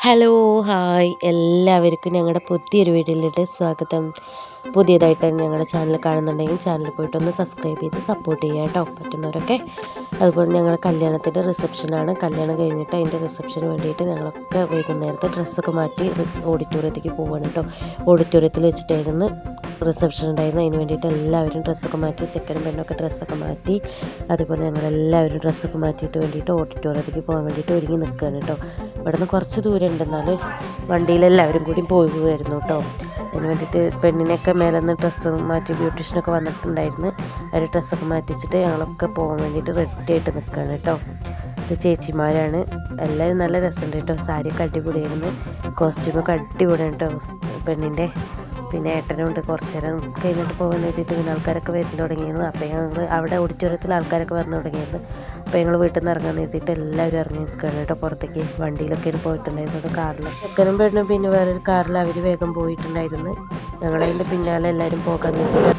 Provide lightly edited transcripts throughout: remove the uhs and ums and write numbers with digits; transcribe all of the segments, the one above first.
Hello hi എല്ലാവർക്കും ഞങ്ങളുടെ പുതിയൊരു വീഡിയോയിലോട്ട് സ്വാഗതം. പുതിയതായിട്ട് ഞങ്ങളുടെ ചാനൽ കാണുന്നുണ്ടെങ്കിൽ ചാനൽ പോയിട്ടൊന്ന് സബ്സ്ക്രൈബ് ചെയ്ത് സപ്പോർട്ട് ചെയ്യുക കേട്ടോ, പറ്റുന്നവരൊക്കെ. അതുപോലെ ഞങ്ങളുടെ കല്യാണത്തിൻ്റെ റിസപ്ഷനാണ്. കല്യാണം കഴിഞ്ഞിട്ട് അതിൻ്റെ റിസപ്ഷന് വേണ്ടിയിട്ട് ഞങ്ങളൊക്കെ വൈകുന്നേരത്തെ ഡ്രസ്സൊക്കെ മാറ്റി ഓഡിറ്റോറിയത്തേക്ക് പോവുകയാണ് കേട്ടോ. ഓഡിറ്റോറിയത്തിൽ വെച്ചിട്ടായിരുന്നു റിസപ്ഷൻ ഉണ്ടായിരുന്നു. അതിന് വേണ്ടിയിട്ട് എല്ലാവരും ഡ്രസ്സൊക്കെ മാറ്റി, ചെക്കനും പെണ്ണൊക്കെ ഡ്രസ്സൊക്കെ മാറ്റി. അതുപോലെ ഞങ്ങളെല്ലാവരും ഡ്രസ്സൊക്കെ മാറ്റിയിട്ട് വേണ്ടിയിട്ട് ഓഡിറ്റോറിയത്തേക്ക് പോകാൻ വേണ്ടിയിട്ട് ഒരുങ്ങി നിൽക്കുകയാണ് കേട്ടോ. ഇവിടെ നിന്ന് കുറച്ച് ദൂരം ഉണ്ട്, എന്നാൽ വണ്ടിയിലെല്ലാവരും കൂടി പോകുമായിരുന്നു കേട്ടോ. അതിന് വേണ്ടിയിട്ട് പെണ്ണിനെയൊക്കെ മേലെ നിന്ന് ഡ്രസ്സ് മാറ്റി ബ്യൂട്ടീഷ്യനൊക്കെ വന്നിട്ടുണ്ടായിരുന്നു. അവർ ഡ്രസ്സൊക്കെ മാറ്റിച്ചിട്ട് ഞങ്ങളൊക്കെ പോകാൻ വേണ്ടിയിട്ട് റെഡി ആയിട്ട് നിൽക്കുകയാണ് കേട്ടോ. ഇത് ചേച്ചിമാരാണ്. എല്ലാവരും നല്ല രസമുണ്ട് കേട്ടോ. സാരിയൊക്കെ അടിപൊളിയായിരുന്നു, കോസ്റ്റ്യൂമൊക്കെ അടിപൊളിയാണ് കേട്ടോ പെണ്ണിൻ്റെ. പിന്നെ ഏട്ടനുണ്ട്. കുറച്ച് നേരം കഴിഞ്ഞിട്ട് പോകാൻ വേണ്ടിയിട്ട് പിന്നെ ആൾക്കാരൊക്കെ വരുന്നു തുടങ്ങിയിരുന്നു. അപ്പോൾ ഞങ്ങൾ അവിടെ ഓഡിറ്റോറിയത്തിൽ ആൾക്കാരൊക്കെ വന്നു തുടങ്ങിയിരുന്നു. അപ്പോൾ ഞങ്ങൾ വീട്ടിൽ നിന്ന് ഇറങ്ങാൻ നിർത്തിയിട്ട് എല്ലാവരും ഇറങ്ങി നിൽക്കുകയാണ് കേട്ടോ പുറത്തേക്ക്. വണ്ടിയിലൊക്കെയാണ് പോയിട്ടുണ്ടായിരുന്നത്, കാറിൽ. ചെക്കനും പെണ്ണും പിന്നെ വേറൊരു കാറിൽ അവർ വേഗം പോയിട്ടുണ്ടായിരുന്നു. ഞങ്ങളതിൻ്റെ പിന്നാലെ എല്ലാവരും പോകാൻ നിർത്തിയിട്ട്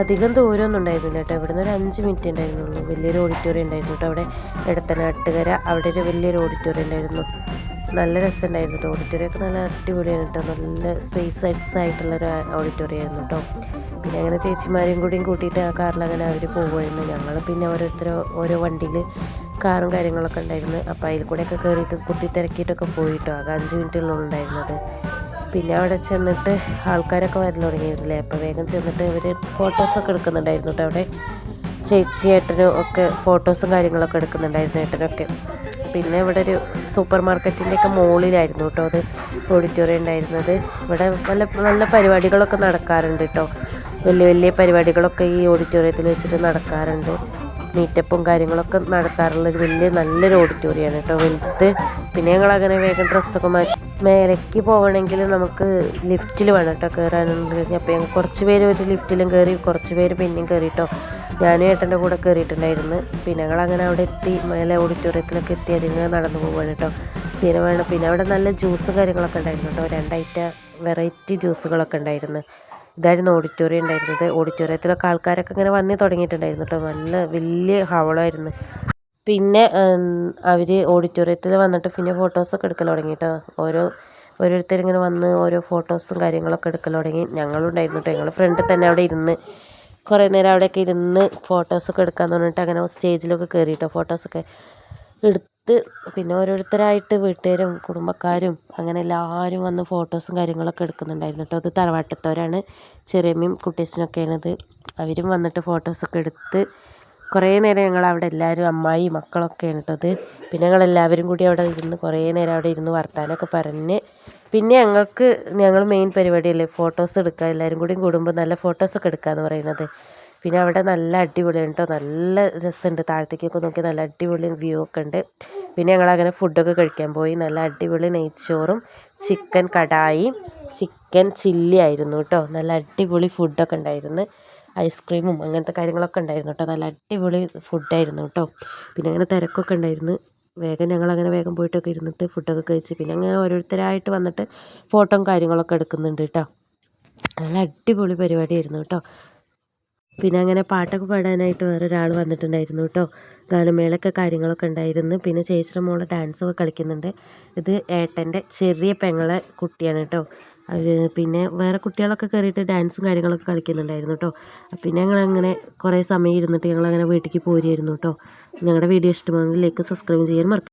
അധികം ദൂരമൊന്നും ഉണ്ടായിരുന്നില്ല കേട്ടോ. ഇവിടെ നിന്ന് ഒരു 5 മിനിറ്റ് ഉണ്ടായിരുന്നുള്ളൂ. വലിയൊരു ഓഡിറ്റോറിയം ഉണ്ടായിരുന്നു കേട്ടോ അവിടെ. എടത്തനാട്ടുകര അവിടെ ഒരു വലിയൊരു ഓഡിറ്റോറിയം ഉണ്ടായിരുന്നു. നല്ല രസമുണ്ടായിരുന്നു കേട്ടോ. ഓഡിറ്റോറിയമൊക്കെ നല്ല അടിപൊളിയാണ് കേട്ടോ. നല്ല സ്പേസ് ആയിട്ടുള്ളൊരു ഓഡിറ്റോറിയം ആയിരുന്നു കേട്ടോ. പിന്നെ അങ്ങനെ ചേച്ചിമാരെയും കൂടിയും കൂട്ടിയിട്ട് ആ കാറിൽ അങ്ങനെ അവർ പോകുമായിരുന്നു. ഞങ്ങൾ പിന്നെ ഓരോ വണ്ടിയിൽ കാറും കാര്യങ്ങളൊക്കെ ഉണ്ടായിരുന്നു. അപ്പോൾ അതിൽ കൂടെയൊക്കെ കയറിയിട്ട് കുത്തി തിരക്കിയിട്ടൊക്കെ പോയിട്ടോ. ആകെ 5 മിനിറ്റുള്ളൂ ഉണ്ടായിരുന്നത്. പിന്നെ അവിടെ ചെന്നിട്ട് ആൾക്കാരൊക്കെ വരൽ തുടങ്ങിയിരുന്നില്ലേ. അപ്പോൾ വേഗം ചെന്നിട്ട് ഇവർ ഫോട്ടോസൊക്കെ എടുക്കുന്നുണ്ടായിരുന്നു കേട്ടോ അവിടെ. ചേച്ചി ഏട്ടനും ഒക്കെ ഫോട്ടോസും കാര്യങ്ങളൊക്കെ എടുക്കുന്നുണ്ടായിരുന്നു, ഏട്ടനൊക്കെ. പിന്നെ ഇവിടെ ഒരു സൂപ്പർ മാർക്കറ്റിൻ്റെയൊക്കെ മുകളിലായിരുന്നു കേട്ടോ അത് ഓഡിറ്റോറിയം ഉണ്ടായിരുന്നത്. ഇവിടെ നല്ല പരിപാടികളൊക്കെ നടക്കാറുണ്ട് കേട്ടോ. വലിയ പരിപാടികളൊക്കെ ഈ ഓഡിറ്റോറിയത്തിൽ വെച്ചിട്ട് നടക്കാറുണ്ട്. മീറ്റപ്പും കാര്യങ്ങളൊക്കെ നടത്താറുള്ളൊരു നല്ലൊരു ഓഡിറ്റോറിയമാണ് കേട്ടോ, വലുത്. പിന്നെ ഞങ്ങളങ്ങനെ വേഗം ഡ്രസ്സൊക്കെ മാറ്റി മേലേക്ക് പോകണമെങ്കിൽ നമുക്ക് ലിഫ്റ്റിൽ വേണം കേട്ടോ കയറാനുണ്ടെങ്കിൽ. അപ്പോൾ ഞങ്ങൾ കുറച്ച് പേര് ഒരു ലിഫ്റ്റിലും കയറി, കുറച്ച് പേര് പിന്നെയും കയറി കേട്ടോ. ഞാനും ഏട്ടൻ്റെ കൂടെ കയറിയിട്ടുണ്ടായിരുന്നു. പിന്നെ ഞങ്ങളങ്ങനെ അവിടെ എത്തി, മേലെ ഓഡിറ്റോറിയത്തിലൊക്കെ എത്തി അതിങ്ങനെ നടന്നു പോവുകയാണ് കേട്ടോ. പിന്നെ അവിടെ നല്ല ജ്യൂസ് കാര്യങ്ങളൊക്കെ ഉണ്ടായിരുന്നു കേട്ടോ. 2 ഐറ്റം വെറൈറ്റി ജ്യൂസുകളൊക്കെ ഉണ്ടായിരുന്നു. ഇതായിരുന്നു ഓഡിറ്റോറിയം ഉണ്ടായിരുന്നത്. ഓഡിറ്റോറിയത്തിലൊക്കെ ആൾക്കാരൊക്കെ ഇങ്ങനെ വന്ന് തുടങ്ങിയിട്ടുണ്ടായിരുന്നു കേട്ടോ. നല്ല വലിയ ഹവളായിരുന്നു. പിന്നെ അവർ ഓഡിറ്റോറിയത്തിൽ വന്നിട്ട് പിന്നെ ഫോട്ടോസൊക്കെ എടുക്കൽ തുടങ്ങി കേട്ടോ. ഓരോരുത്തരിങ്ങനെ വന്ന് ഓരോ ഫോട്ടോസും കാര്യങ്ങളൊക്കെ എടുക്കൽ തുടങ്ങി. ഞങ്ങളും ഉണ്ടായിരുന്നു കേട്ടോ. ഞങ്ങൾ ഫ്രണ്ടിൽ തന്നെ അവിടെ ഇരുന്ന് കുറേ നേരം അവിടെയൊക്കെ ഇരുന്ന് ഫോട്ടോസൊക്കെ എടുക്കാൻ തോന്നിയിട്ട് അങ്ങനെ സ്റ്റേജിലൊക്കെ കയറി കേട്ടോ. ഫോട്ടോസൊക്കെ എടുത്ത് പിന്നെ ഓരോരുത്തരായിട്ട് വീട്ടുകാരും കുടുംബക്കാരും അങ്ങനെ എല്ലാവരും വന്ന് ഫോട്ടോസും കാര്യങ്ങളൊക്കെ എടുക്കുന്നുണ്ടായിരുന്നു കേട്ടോ. അത് തറവാട്ടത്തവരാണ്, ചെറിയമ്മയും കുട്ടിയച്ഛനൊക്കെയാണിത്. അവരും വന്നിട്ട് ഫോട്ടോസൊക്കെ എടുത്ത് കുറേ നേരം ഞങ്ങൾ അവിടെ എല്ലാവരും അമ്മായി മക്കളൊക്കെയാണ് കേട്ടോ അത്. പിന്നെ ഞങ്ങളെല്ലാവരും കൂടി അവിടെ ഇരുന്ന് കുറേ നേരം അവിടെ ഇരുന്ന് വർത്താനമൊക്കെ പറഞ്ഞ് പിന്നെ ഞങ്ങൾ മെയിൻ പരിപാടിയല്ലേ ഫോട്ടോസ് എടുക്കുക. എല്ലാവരും കൂടി കൂടുമ്പോൾ നല്ല ഫോട്ടോസൊക്കെ എടുക്കുക എന്ന് പറയുന്നത്. പിന്നെ അവിടെ നല്ല അടിപൊളിയാണ് കേട്ടോ, നല്ല രസമുണ്ട്. താഴത്തേക്കൊക്കെ നോക്കി നല്ല അടിപൊളി വ്യൂ ഒക്കെ ഉണ്ട്. പിന്നെ ഞങ്ങളങ്ങനെ ഫുഡൊക്കെ കഴിക്കാൻ പോയി. നല്ല അടിപൊളി നെയ്ച്ചോറും ചിക്കൻ കടായി, ചിക്കൻ ചില്ലി ആയിരുന്നു കേട്ടോ. നല്ല അടിപൊളി ഫുഡൊക്കെ ഉണ്ടായിരുന്നു. ഐസ്ക്രീമും അങ്ങനത്തെ കാര്യങ്ങളൊക്കെ ഉണ്ടായിരുന്നു കേട്ടോ. നല്ല അടിപൊളി ഫുഡായിരുന്നു കേട്ടോ. പിന്നെ അങ്ങനെ തിരക്കൊക്കെ ഉണ്ടായിരുന്നു. ഞങ്ങളങ്ങനെ വേഗം പോയിട്ടൊക്കെ ഇരുന്നിട്ട് ഫുഡൊക്കെ കഴിച്ച് പിന്നെ അങ്ങനെ ഓരോരുത്തരായിട്ട് വന്നിട്ട് ഫോട്ടോയും കാര്യങ്ങളൊക്കെ എടുക്കുന്നുണ്ട് കേട്ടോ. നല്ല അടിപൊളി പരിപാടിയായിരുന്നു കേട്ടോ. പിന്നെ അങ്ങനെ പാട്ടൊക്കെ പാടാനായിട്ട് വേറൊരാൾ വന്നിട്ടുണ്ടായിരുന്നു കേട്ടോ. ഗാനമേളൊക്കെ കാര്യങ്ങളൊക്കെ ഉണ്ടായിരുന്നു. പിന്നെ ചേച്ചിയുടെ മോളെ ഡാൻസൊക്കെ കളിക്കുന്നുണ്ട്. ഇത് ഏട്ടൻ്റെ ചെറിയ പെങ്ങളെ കുട്ടിയാണ് കേട്ടോ. പിന്നെ വേറെ കുട്ടികളൊക്കെ കയറിയിട്ട് ഡാൻസും കാര്യങ്ങളൊക്കെ കളിക്കുന്നുണ്ടായിരുന്നു കേട്ടോ. പിന്നെ ഞങ്ങളങ്ങനെ കുറേ സമയം ഇരുന്നിട്ട് ഞങ്ങളങ്ങനെ വീട്ടിലേക്ക് പോരുമായിരുന്നു കേട്ടോ. ഞങ്ങളുടെ വീഡിയോ ഇഷ്ടമാണെങ്കിൽ ലൈക്ക് സബ്സ്ക്രൈബ് ചെയ്യാൻ മറക്കും.